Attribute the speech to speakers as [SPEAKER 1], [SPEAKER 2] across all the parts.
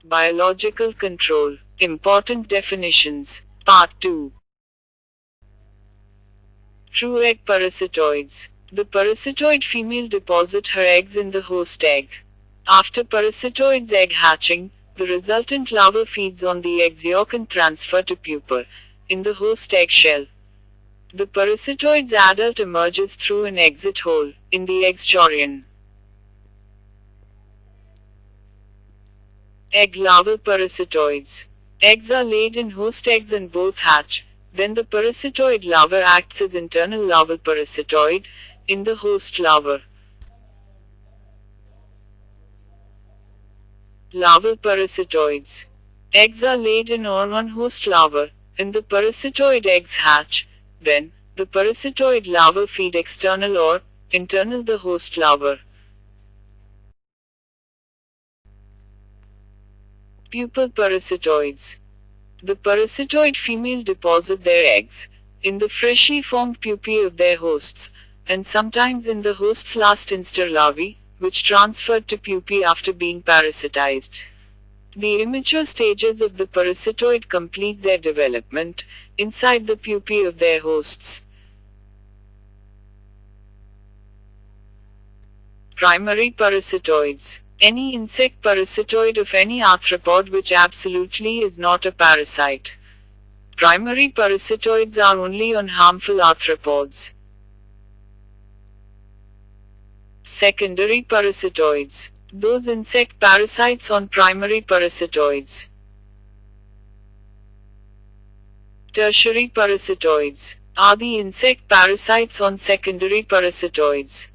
[SPEAKER 1] Biological control. Important definitions. Part 2. True egg parasitoids. The parasitoid female deposits her eggs in the host egg. After parasitoid's egg hatching, the resultant larva feeds on the egg's yolk and transfer to pupa in the host egg shell. The parasitoid's adult emerges through an exit hole in the egg's chorion. Egg larval parasitoids. Eggs are laid in host eggs and both hatch. Then the parasitoid larva acts as internal larval parasitoid in the host larva. Larval parasitoids. Eggs are laid in or on host larva, and the parasitoid eggs hatch. Then, the parasitoid larva feed external or internal the host larva. Pupal parasitoids. The parasitoid female deposit their eggs in the freshly formed pupae of their hosts, and sometimes in the host's last instar larvae, which transferred to pupae after being parasitized. The immature stages of the parasitoid complete their development inside the pupae of their hosts. Primary parasitoids. Any insect parasitoid of any arthropod which absolutely is not a parasite. Primary parasitoids are only on harmful arthropods. Secondary parasitoids. Those insect parasites on primary parasitoids. Tertiary parasitoids are the insect parasites on secondary parasitoids.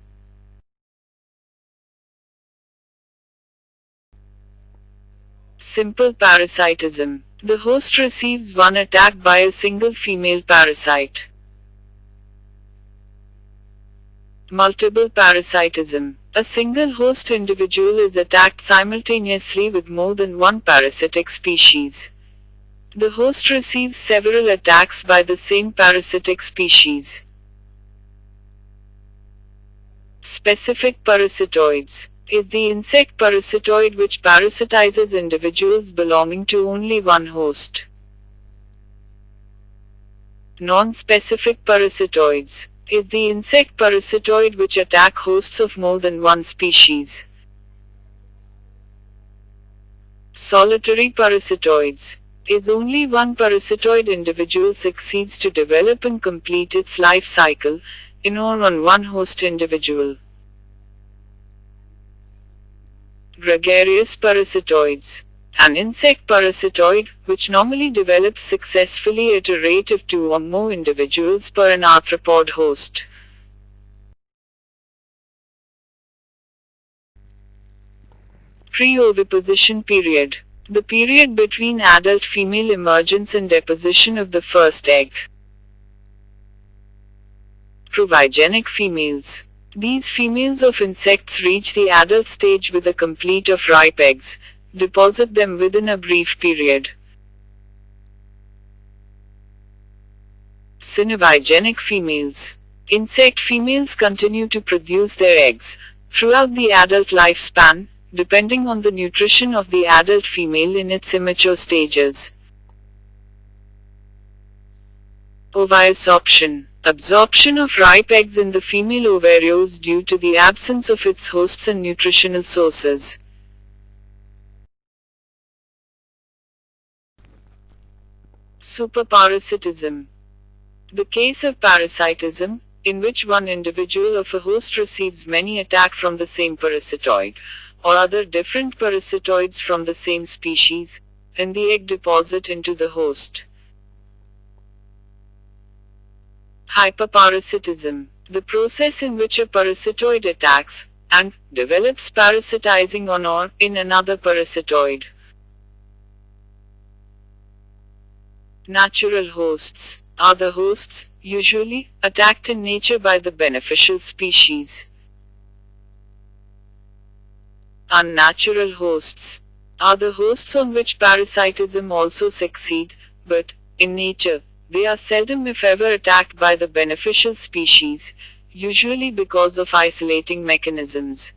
[SPEAKER 1] Simple parasitism. The host receives one attack by a single female parasite. Multiple parasitism. A single host individual is attacked simultaneously with more than one parasitic species. The host receives several attacks by the same parasitic species. Specific parasitoids is the insect parasitoid which parasitizes individuals belonging to only one host. Non-specific parasitoids is the insect parasitoid which attack hosts of more than one species. Solitary parasitoids is only one parasitoid individual succeeds to develop and complete its life cycle in or on one host individual. Gregarious parasitoids. An insect parasitoid, which normally develops successfully at a rate of 2 or more individuals per an arthropod host. Pre-oviposition period. The period between adult female emergence and deposition of the first egg. Provigenic females. These females of insects reach the adult stage with a complete of ripe eggs, deposit them within a brief period. Synovigenic females. Insect females continue to produce their eggs throughout the adult lifespan, depending on the nutrition of the adult female in its immature stages. Oviabsorption. Absorption of ripe eggs in the female ovarioles due to the absence of its hosts and nutritional sources. Superparasitism. The case of parasitism, in which one individual of a host receives many attacks from the same parasitoid, or other different parasitoids from the same species, and the egg deposit into the host. Hyperparasitism. The process in which a parasitoid attacks, and develops parasitizing on or in another parasitoid. Natural hosts are the hosts, usually, attacked in nature by the beneficial species. Unnatural hosts are the hosts on which parasitism also succeed, but, in nature, they are seldom if ever attacked by the beneficial species, usually because of isolating mechanisms.